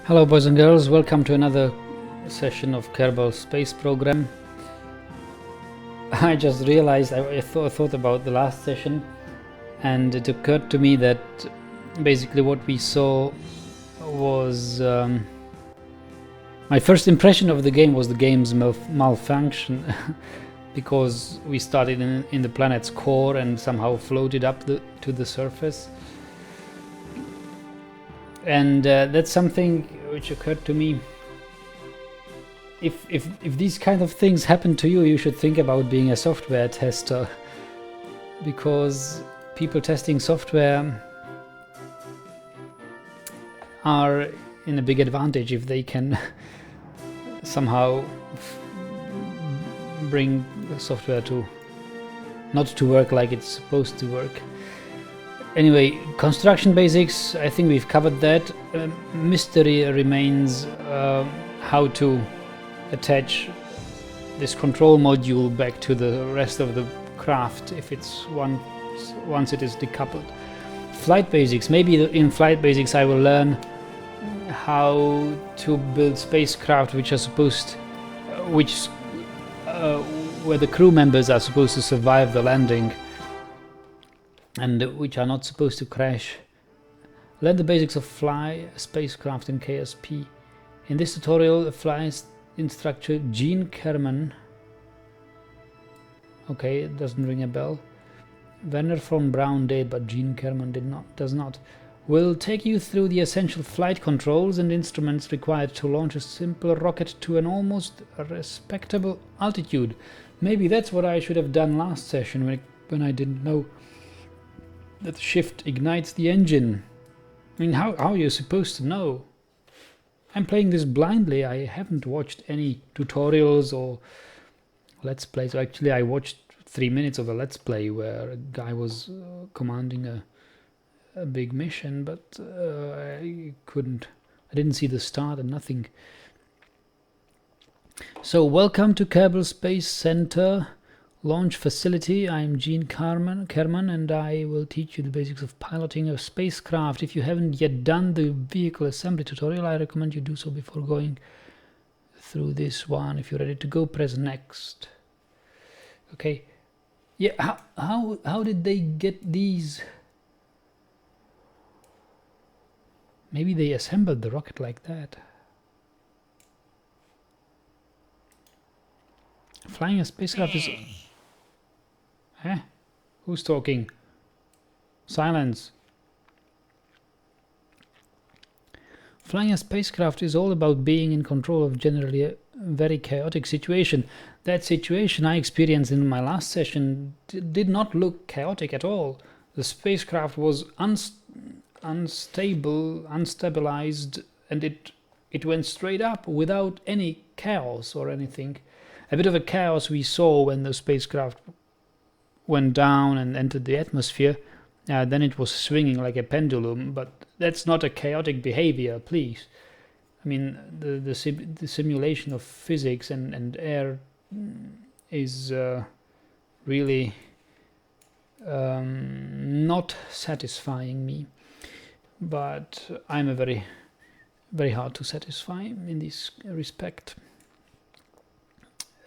Hello boys and girls, welcome to another session of Kerbal space program. I just realized I thought about the last session, and it occurred to me that basically what we saw was my first impression of the game was the game's malfunction because we started in the planet's core and somehow floated up to the surface. And that's something which occurred to me. If these kind of things happen to you, you should think about being a software tester, because people testing software are in a big advantage if they can somehow bring the software to not to work like it's supposed to work. Anyway, construction basics, I think we've covered that. Mystery remains how to attach this control module back to the rest of the craft if it's once it is decoupled. Flight basics, maybe in flight basics I will learn how to build spacecraft which are supposed, where the crew members are supposed to survive the landing and which are not supposed to crash. Learn the basics of fly a spacecraft in KSP. In this tutorial, the flight instructor Gene Kerman, okay, it doesn't ring a bell. Werner von Braun did, but Gene Kerman does not. Will take you through the essential flight controls and instruments required to launch a simple rocket to an almost respectable altitude. Maybe that's what I should have done last session when I didn't know that shift ignites the engine. I mean, how are you supposed to know? I'm playing this blindly. I haven't watched any tutorials or let's plays. So actually, I watched 3 minutes of a let's play where a guy was commanding a big mission, but I didn't see the start and nothing. So welcome to Kerbal Space Center Launch Facility. I'm Gene Kerman, and I will teach you the basics of piloting a spacecraft. If you haven't yet done the vehicle assembly tutorial, I recommend you do so before going through this one. If you're ready to go, press next. Okay. Yeah, how did they get these? Maybe they assembled the rocket like that. Flying a spacecraft is... Huh? Who's talking? Silence. Flying a spacecraft is all about being in control of generally a very chaotic situation. That situation I experienced in my last session did not look chaotic at all. The spacecraft was unstabilized, and it went straight up without any chaos or anything. A bit of a chaos we saw when the spacecraft went down and entered the atmosphere. Then it was swinging like a pendulum, but that's not a chaotic behavior, please. I mean, the simulation of physics and air is really not satisfying me, but I'm a very hard to satisfy in this respect.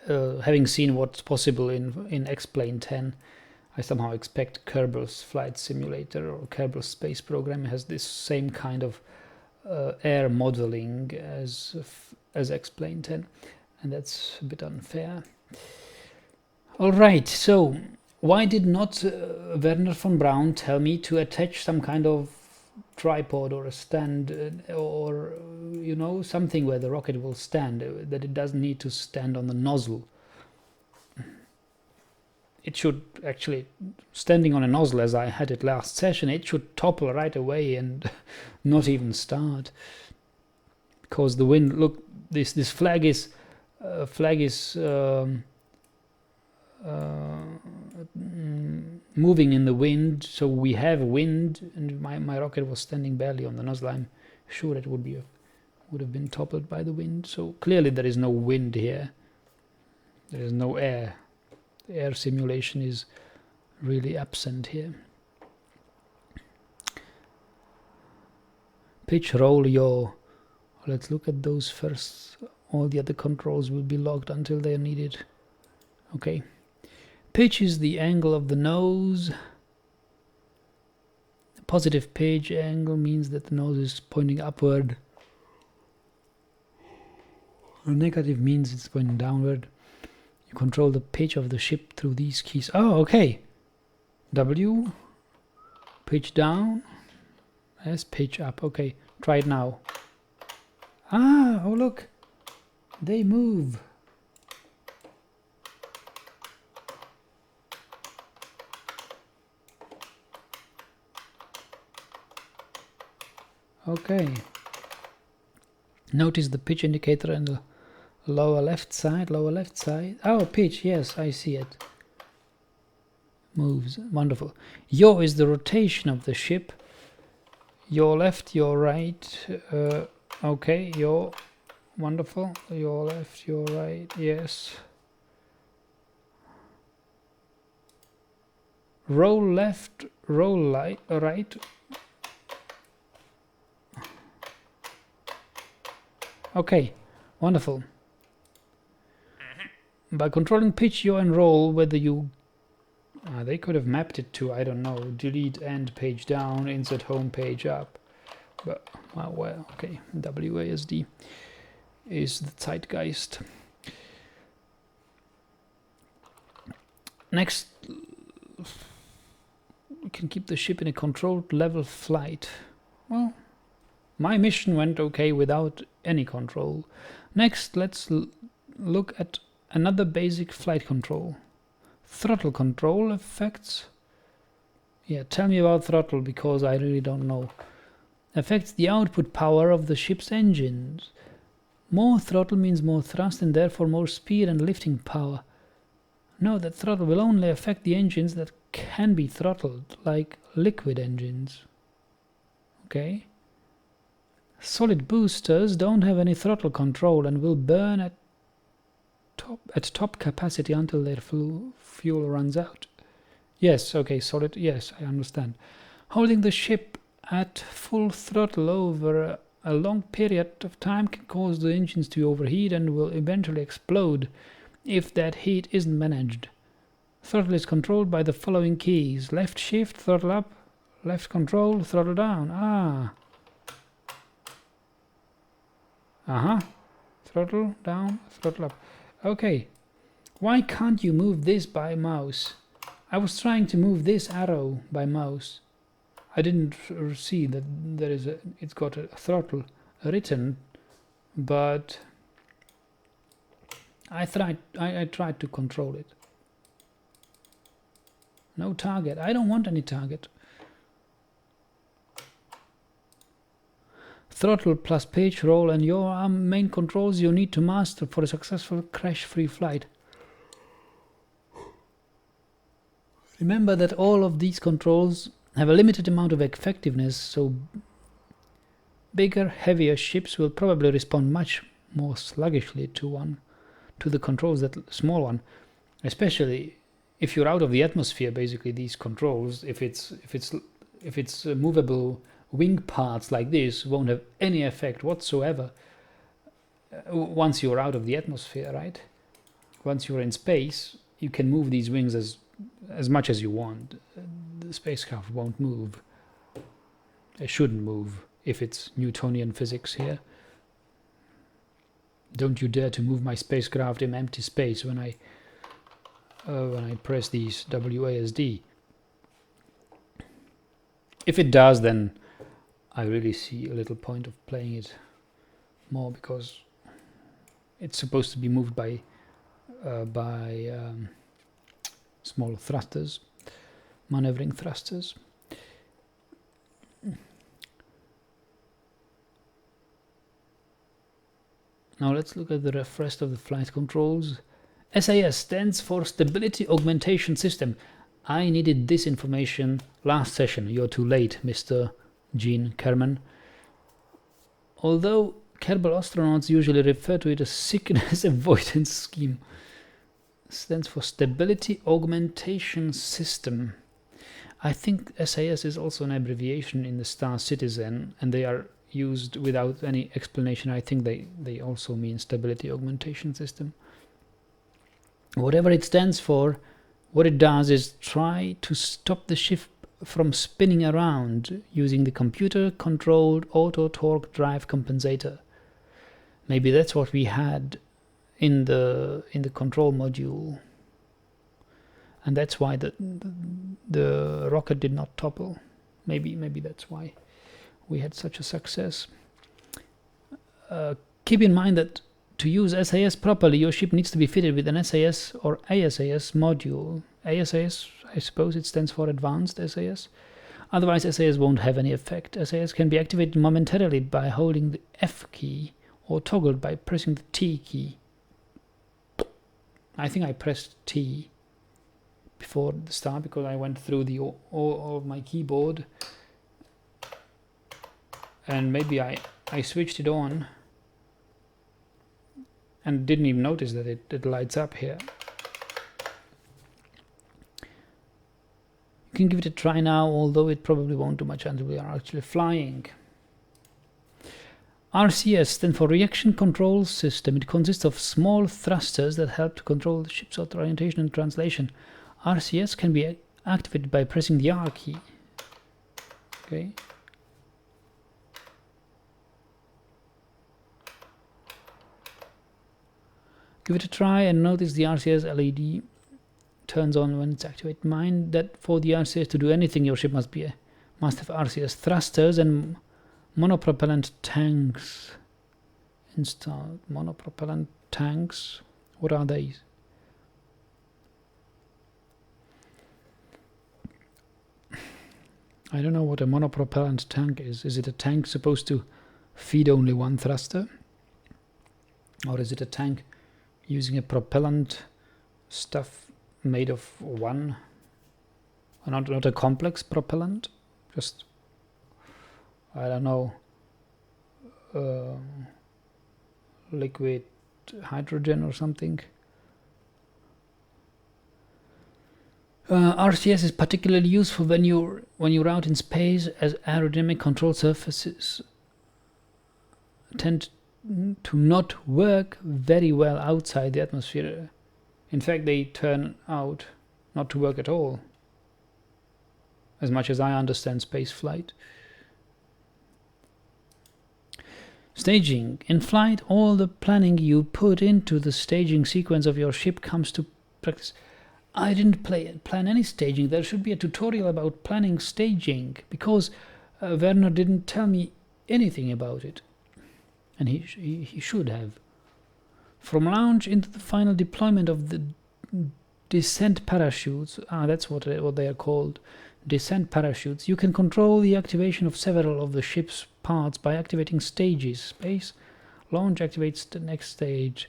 Having seen what's possible in X-Plane 10, I somehow expect Kerbal's flight simulator or Kerbal space program has this same kind of air modeling as X-Plane 10, and that's a bit unfair. All right, so why did not Werner von Braun tell me to attach some kind of tripod or a stand or something where the rocket will stand, that it doesn't need to stand on the nozzle? It should actually, standing on a nozzle as I had it last session, it should topple right away and not even start, because the wind, look, this flag is moving in the wind, so we have wind, and my rocket was standing barely on the nozzle. I'm sure it would have been toppled by the wind. So clearly there is no wind here. There is no air. The air simulation is really absent here. Pitch, roll, yaw. let's look at those first. All the other controls will be locked until they are needed. Okay. Pitch is the angle of the nose. Positive pitch angle means that the nose is pointing upward. Negative means it's pointing downward. You control the pitch of the ship through these keys. Oh, okay. W, pitch down, S, pitch up. Okay, try it now. Ah, oh look, they move. Okay. Notice the pitch indicator in the lower left side, Oh, pitch, yes, I see it. Moves, wonderful. Yaw is the rotation of the ship. Yaw left, yaw right. Okay, yaw, wonderful. Yaw left, yaw right, yes. Roll left, roll right. Okay, wonderful. By controlling pitch, yaw and roll, whether you... they could have mapped it to, I don't know, delete end page down, insert home page up. But, well, okay, WASD is the zeitgeist. Next, we can keep the ship in a controlled level flight. Well, my mission went okay without any control. Next, let's look at another basic flight control. Throttle control effects. Yeah, tell me about throttle, because I really don't know. Affects the output power of the ship's engines. More throttle means more thrust and therefore more speed and lifting power. Note that throttle will only affect the engines that can be throttled, like liquid engines. Okay. Solid boosters don't have any throttle control and will burn at top capacity until their fuel runs out. Yes, okay, solid, yes, I understand. Holding the ship at full throttle over a long period of time can cause the engines to overheat and will eventually explode if that heat isn't managed. Throttle is controlled by the following keys. Left shift, throttle up. Left control, throttle down. Throttle down, throttle up. Okay, why can't you move this by mouse? I was trying to move this arrow by mouse. I didn't see that it's got a throttle written, but I tried to control it. No target. I don't want any target. Throttle plus pitch, roll and yaw are main controls you need to master for a successful crash-free flight. Remember that all of these controls have a limited amount of effectiveness, so bigger, heavier ships will probably respond much more sluggishly to the controls that small one. Especially if you're out of the atmosphere, basically these controls, if it's movable wing parts like this won't have any effect whatsoever once you're out of the atmosphere, right? Once you're in space, you can move these wings as much as you want. The spacecraft won't move. It shouldn't move if it's Newtonian physics here. Don't you dare to move my spacecraft in empty space when I press these WASD. If it does, then I really see a little point of playing it more, because it's supposed to be moved by small thrusters, maneuvering thrusters. Now let's look at the rest of the flight controls. SAS stands for Stability Augmentation System. I needed this information last session. You're too late, Mr. Gene Kerman. Although Kerbal astronauts usually refer to it as sickness avoidance scheme. Stands for Stability Augmentation System. I think SAS is also an abbreviation in the Star Citizen, and they are used without any explanation. I think they also mean stability augmentation system. Whatever it stands for, what it does is try to stop the ship from spinning around using the computer-controlled auto torque drive compensator. Maybe that's what we had in the control module, and that's why the rocket did not topple. Maybe that's why we had such a success. Keep in mind that to use SAS properly, your ship needs to be fitted with an SAS or ASAS module. ASAS, I suppose it stands for Advanced SAS. Otherwise, SAS won't have any effect. SAS can be activated momentarily by holding the F key or toggled by pressing the T key. I think I pressed T before the start because I went through all of my keyboard, and maybe I switched it on and didn't even notice that it lights up here. You can give it a try now, although it probably won't do much until we are actually flying. RCS stands for Reaction Control System. It consists of small thrusters that help to control the ship's orientation and translation. RCS can be activated by pressing the R key. Okay. Give it a try and notice the RCS LED turns on when it's activated. Mind that for the RCS to do anything, your ship must have RCS thrusters and monopropellant tanks installed. Monopropellant tanks, what are these? I don't know what a monopropellant tank is. Is it a tank supposed to feed only one thruster? Or is it a tank using a propellant stuff made of one, not a complex propellant, just, I don't know, liquid hydrogen or something. RCS is particularly useful when you're out in space, as aerodynamic control surfaces tend to not work very well outside the atmosphere. In fact, they turn out not to work at all, as much as I understand space flight. Staging. In flight, all the planning you put into the staging sequence of your ship comes to practice. I didn't plan any staging. There should be a tutorial about planning staging, because Werner didn't tell me anything about it. And he should have. From launch into the final deployment of the descent parachutes, that's what they are called, descent parachutes, you can control the activation of several of the ship's parts by activating stages. Space launch activates the next stage.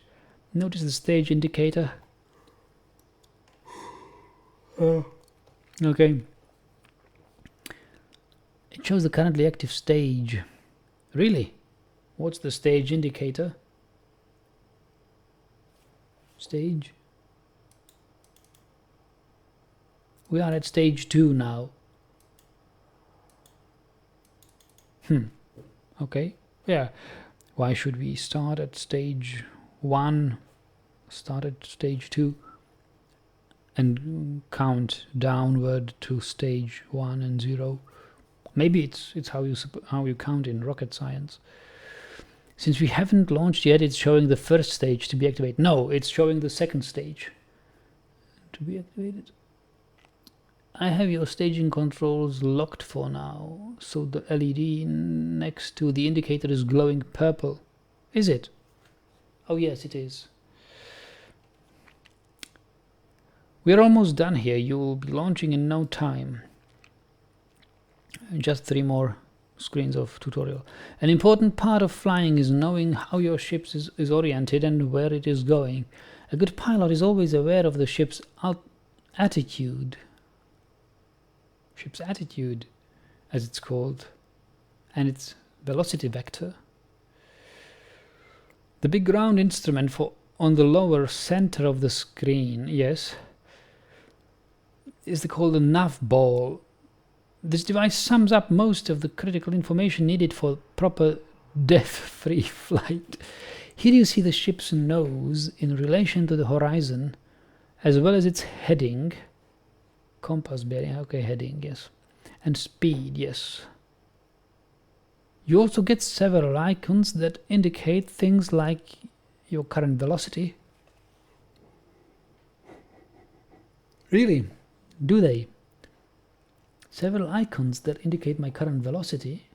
Notice the stage indicator. Okay. It shows the currently active stage. Really? What's the stage indicator? Stage. We are at stage 2 now. Okay. Yeah. Why should we start at stage 1, start at stage 2, and count downward to stage 1 and 0? Maybe it's how you count in rocket science. Since we haven't launched yet, it's showing the first stage to be activated. No, it's showing the second stage to be activated. I have your staging controls locked for now, so the LED next to the indicator is glowing purple. Is it? Oh yes, it is. We're almost done here. You will be launching in no time. Just 3 more screens of tutorial. An important part of flying is knowing how your ship is oriented and where it is going. A good pilot is always aware of the ship's attitude. Ship's attitude, as it's called, and its velocity vector. The big round instrument on the lower center of the screen, yes, is called the nav ball. This device sums up most of the critical information needed for proper death-free flight. Here you see the ship's nose in relation to the horizon, as well as its heading, compass bearing, okay, heading, yes, and speed, yes. You also get several icons that indicate things like your current velocity. Really? Do they? Several icons that indicate my current velocity?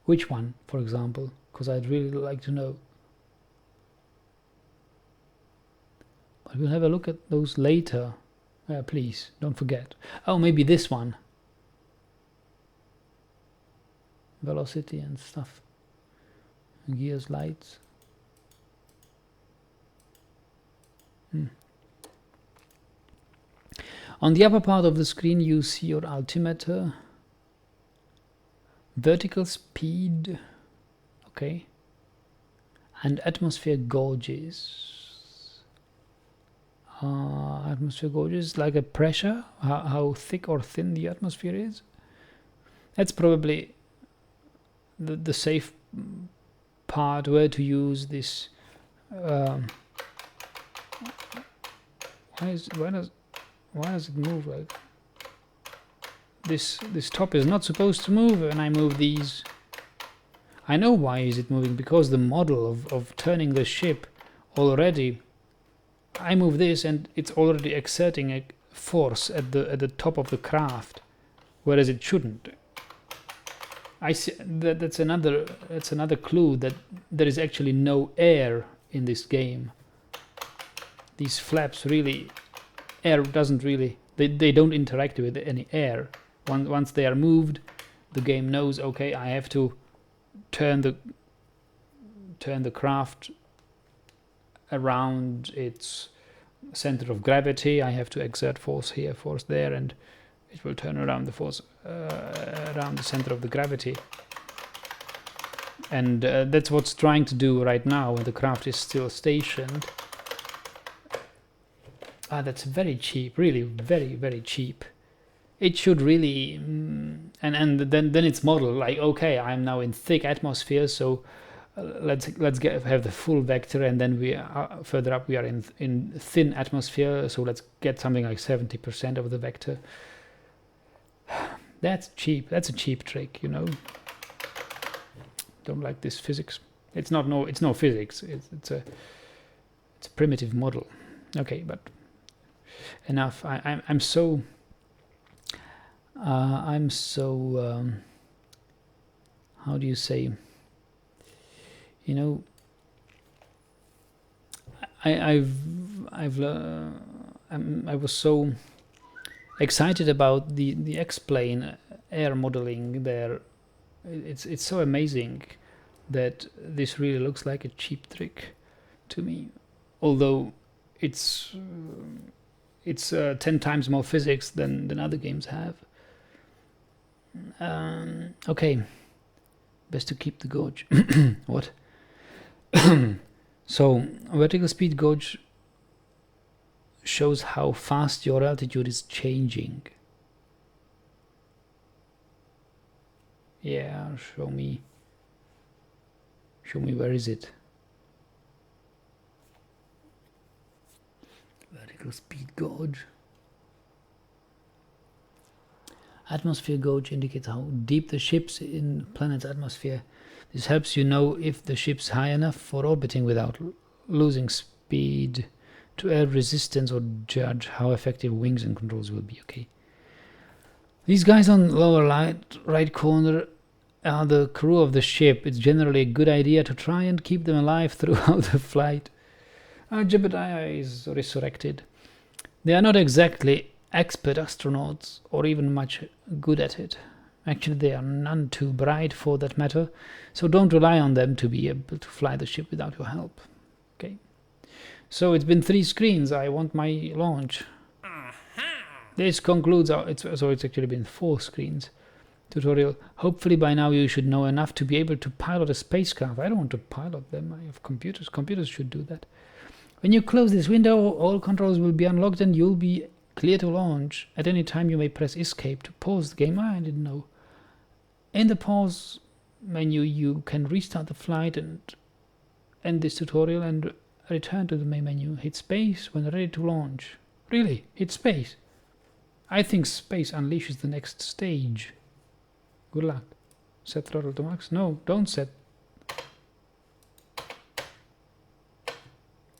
Which one, for example? Because I'd really like to know. But we'll have a look at those later. Please, don't forget. Oh, maybe this one. Velocity and stuff. Gears, lights. On the upper part of the screen you see your altimeter, vertical speed, okay, and atmosphere gauges. Atmosphere gauges, like a pressure, how thick or thin the atmosphere is. That's probably the safe part where to use this. Why does it move like this? This top is not supposed to move when I move these. I know why is it moving, because the model of turning the ship already, I move this and it's already exerting a force at the top of the craft, whereas it shouldn't. I see that's another clue that there is actually no air in this game. These flaps really, air doesn't really, they don't interact with any air. Once they are moved, the game knows, okay, I have to turn the craft around its center of gravity. I have to exert force here, force there, and it will turn around the force around the center of the gravity. And that's what's trying to do right now when the craft is still stationed. That's very cheap, really very, very cheap. It should really, and then it's modeled like, okay, I'm now in thick atmosphere, so let's have the full vector, and then we are further up we are in thin atmosphere, so let's get something like 70% of the vector. That's cheap. That's a cheap trick, you know. Don't like this physics. It's no physics. It's a primitive model. Okay, but enough. I'm so how do you say, you know, I was so excited about the X-plane air modeling there. It's so amazing that this really looks like a cheap trick to me, although it's 10 times more physics than other games have. Okay, best to keep the gauge. What? So vertical speed gauge shows how fast your altitude is changing. Yeah, show me where is it? Vertical speed gauge. Atmosphere gauge indicates how deep the ship's in planet's atmosphere. This helps you know if the ship's high enough for orbiting without losing speed, to air resistance, or judge how effective wings and controls will be. Okay. These guys on lower right corner are the crew of the ship. It's generally a good idea to try and keep them alive throughout the flight. Jebediah is resurrected. They are not exactly expert astronauts or even much good at it. Actually, they are none too bright for that matter, so don't rely on them to be able to fly the ship without your help. Okay. So it's been 3 screens. I want my launch. This concludes our, it's actually been 4 screens tutorial. Hopefully by now you should know enough to be able to pilot a spacecraft. I don't want to pilot them. I have computers. Computers should do that. When you close this window, all controls will be unlocked and you'll be Clear to launch. At any time you may press escape to pause the game. I didn't know. In the pause menu you can restart the flight and end this tutorial and return to the main menu. Hit space when ready to launch. Really? Hit space? I think space unleashes the next stage. Good luck. Set throttle to max. No, don't set.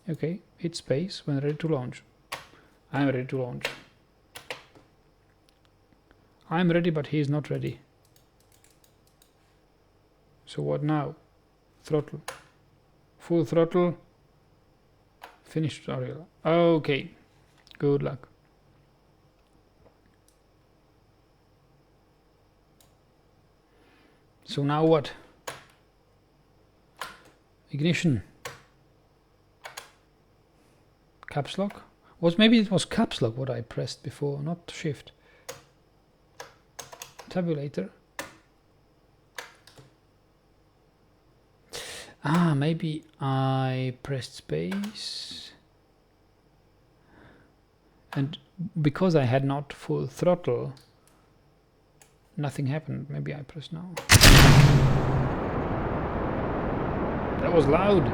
Okay, hit space when ready to launch. I'm ready to launch. I'm ready, but he is not ready. So what now? Throttle. Full throttle. Finish tutorial. Okay. Good luck. So now what? Ignition. Caps lock? Maybe it was caps lock what I pressed before, not shift. Tabulator. Ah, maybe I pressed space. And because I had not full throttle, nothing happened. Maybe I press now. That was loud.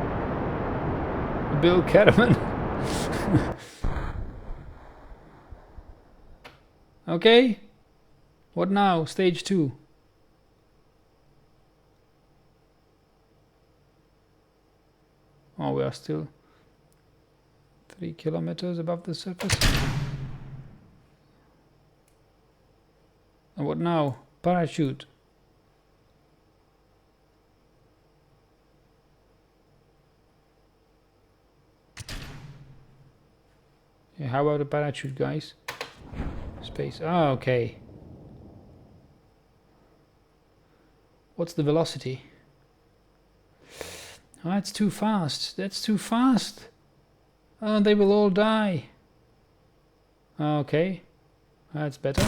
Bill Kerman. Okay. What now? Stage 2. Oh, we are still 3 kilometers above the surface. And what now? Parachute. Yeah, how about the parachute, guys? Space. Ah, okay. What's the velocity? Oh, that's too fast. That's too fast. Oh, they will all die. Okay. That's better.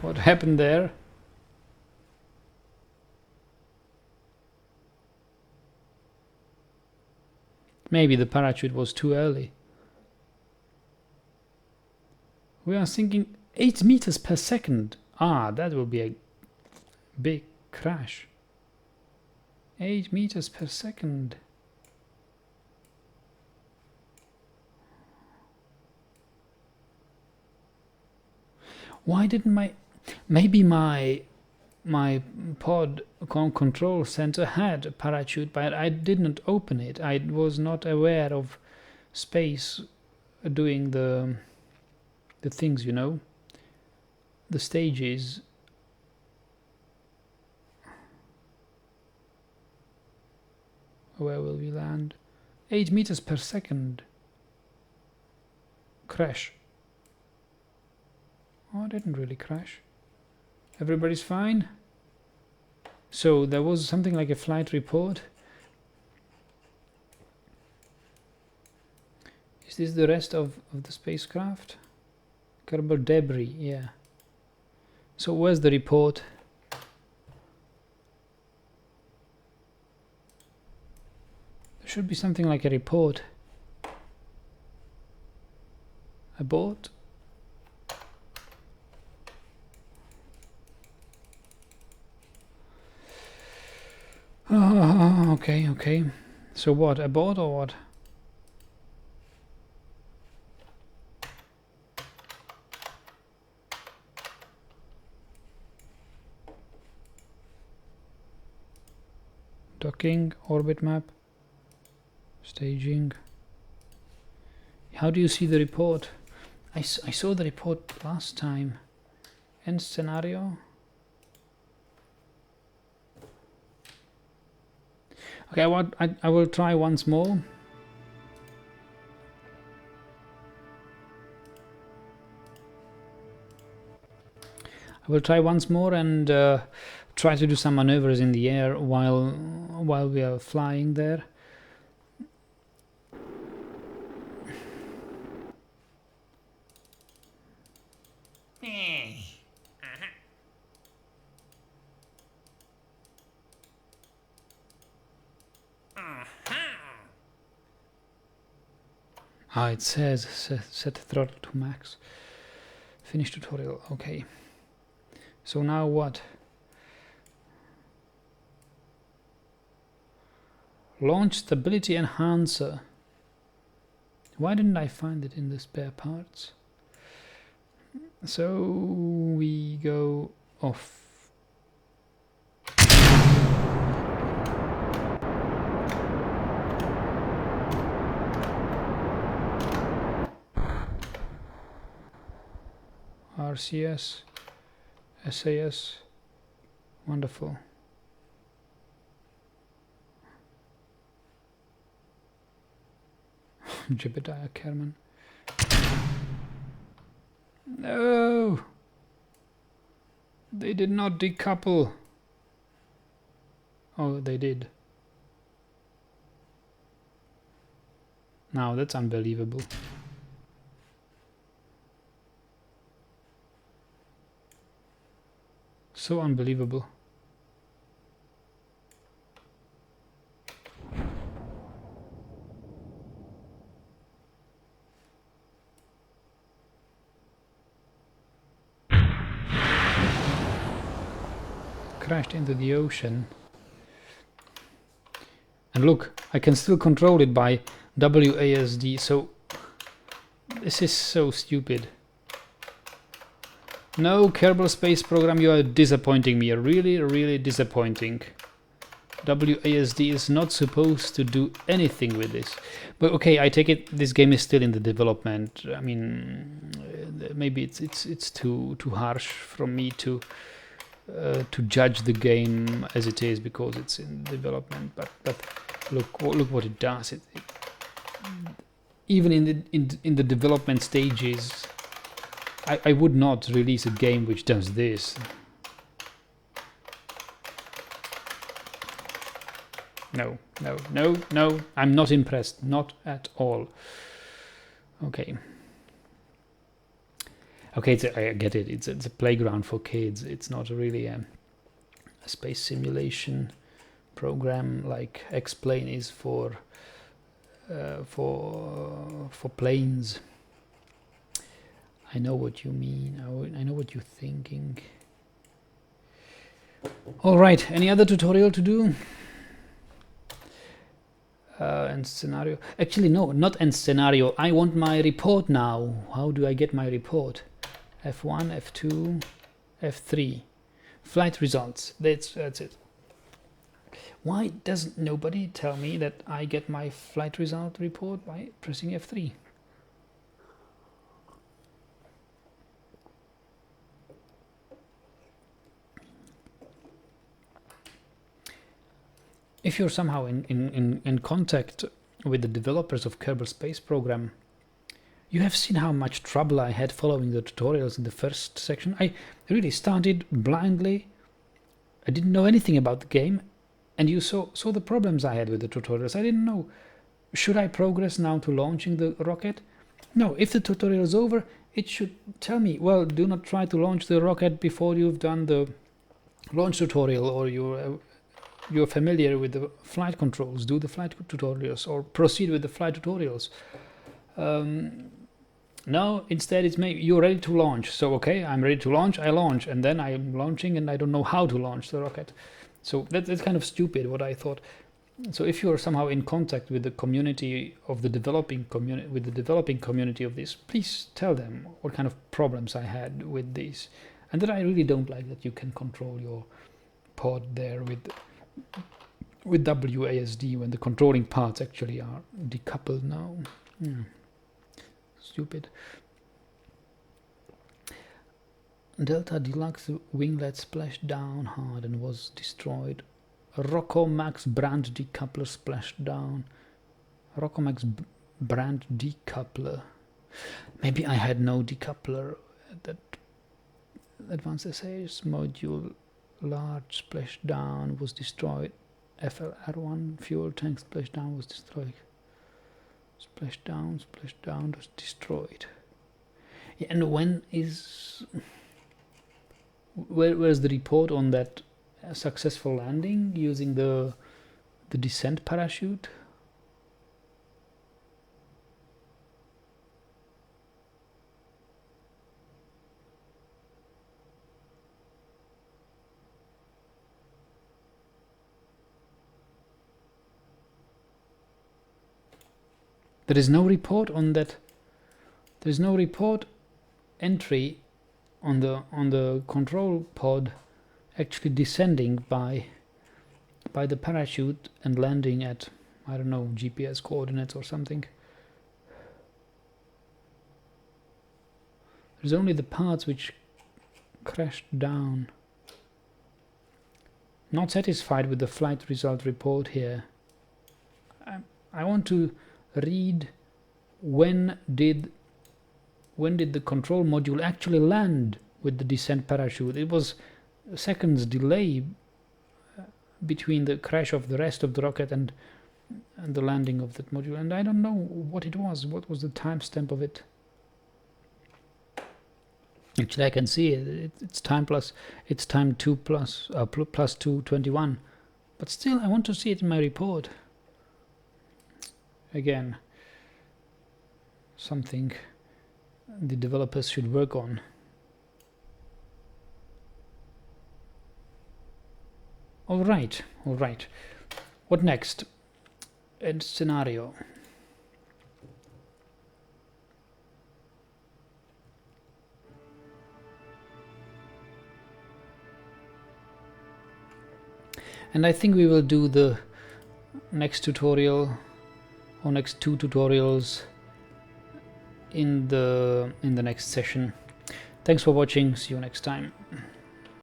What happened there? Maybe the parachute was too early. We are sinking 8 meters per second. Ah, that will be a big crash. 8 meters per second. Why didn't maybe my pod control center had a parachute, but I didn't open it. I was not aware of space doing the things, you know, the stages. Where will we land? 8 meters per second. Crash. Oh, I didn't really crash. Everybody's fine? So there was something like a flight report. Is this the rest of the spacecraft? Kerbal debris, yeah. So where's the report? There should be something like a report. Abort. Oh, okay, okay. So what, abort or what? Docking, orbit map, staging. How do you see the report? I saw the report last time. End scenario. Okay, I will try once more. I will try once more and try to do some maneuvers in the air while we are flying there. Ah, it says set throttle to max. Finish tutorial. Okay. So now what? Launch stability enhancer. Why didn't I find it in the spare parts? So we go off. RCS, SAS, wonderful. Jebediah Kerman. No! They did not decouple. Oh, they did. Now that's unbelievable. So unbelievable. Crashed into the ocean. And look, I can still control it by WASD, so this is so stupid. No, Kerbal Space Program, you are disappointing me. Really, really disappointing. WASD is not supposed to do anything with this. But okay, I take it this game is still in the development. I mean, maybe it's too harsh from me to judge the game as it is because it's in development. But look what it does. Even in the development stages, I would not release a game which does this. No, no, no, no, I'm not impressed, not at all. Okay. Okay, I get it, it's a playground for kids, it's not really a space simulation program like X-Plane is for planes. I know what you mean, I know what you're thinking. Alright, any other tutorial to do? And scenario. Actually, no, not end scenario. I want my report now. How do I get my report? F1, F2, F3. Flight results. That's it. Why doesn't nobody tell me that I get my flight result report by pressing F3? If you're somehow in contact with the developers of Kerbal Space Program, you have seen how much trouble I had following the tutorials in the first section. I really started blindly. I didn't know anything about the game, and you saw the problems I had with the tutorials. I didn't know, should I progress now to launching the rocket? No, if the tutorial is over, it should tell me, well, do not try to launch the rocket before you've done the launch tutorial, or you're familiar with the flight controls, do the flight tutorials, or proceed with the flight tutorials. No, instead it's maybe you're ready to launch. So okay, I'm ready to launch, I launch, and then I'm launching and I don't know how to launch the rocket. So that's kind of stupid, what I thought. So if you're somehow in contact with the community of the developing community of this, please tell them what kind of problems I had with this, and that I really don't like that you can control your pod there with WASD when the controlling parts actually are decoupled now. Stupid. Delta Deluxe winglet splashed down hard and was destroyed. Rocco Max brand decoupler splashed down. Rocco Max brand decoupler. Maybe I had no decoupler. That advanced SAS module large splashdown down was destroyed. FLR1 fuel tank splashdown was destroyed. Splashdown was destroyed. Yeah, and where's the report on that successful landing using the descent parachute? There is no report on that. There is no report entry on the control pod actually descending by the parachute and landing at, I don't know, GPS coordinates or something. There's only the parts which crashed down. Not satisfied with the flight result report here. I want to read when did the control module actually land with the descent parachute. It was seconds delay between the crash of the rest of the rocket and the landing of that module, and I don't know what it was. What was the timestamp of it? Actually, I can see it. It's time 2 plus 2:21, but still I want to see it in my report. Again, something the developers should work on. All right. What next? End scenario. And I think we will do the next tutorial or next 2 tutorials in the next session. Thanks for watching. See you next time.